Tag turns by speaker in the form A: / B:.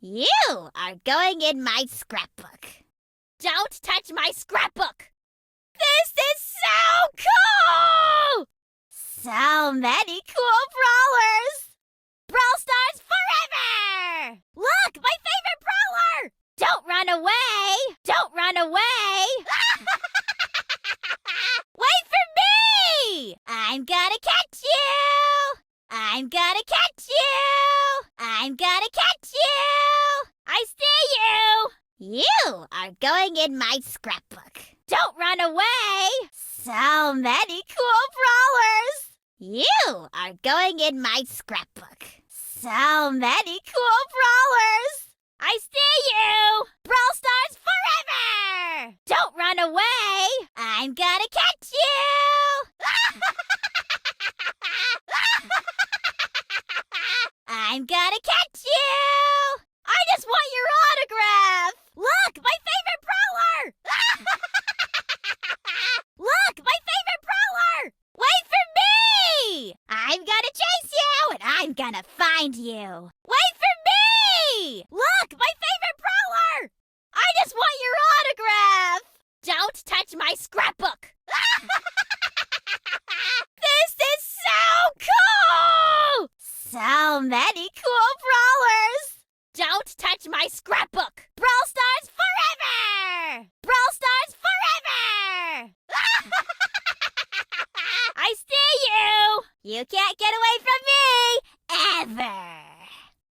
A: You are going in my scrapbook. Don't touch my scrapbook. This is so cool! So many cool brawlers! Brawl stars forever! Look, my favorite brawler! Don't run away! Don't run away! Wait for me! I'm gonna catch you! I'm gonna catch you! I'm gonna catch you! I see you! You are going in my scrapbook. Don't run away! So many cool brawlers! You are going in my scrapbook. So many cool brawlers! I see you! Brawl stars forever! Don't run away! I'm gonna catch you! I'm gonna catch you! I just want your autograph! Look, my favorite brawler! Look, my favorite brawler! Wait for me! I'm gonna chase you and I'm gonna find you. Wait for me! Look, my favorite brawler! I just want your autograph! Don't touch my scrapbook! This is so cool! So many cool brawlers! Don't touch my scrapbook! Brawl stars forever! Brawl stars forever! I see you! You can't get away from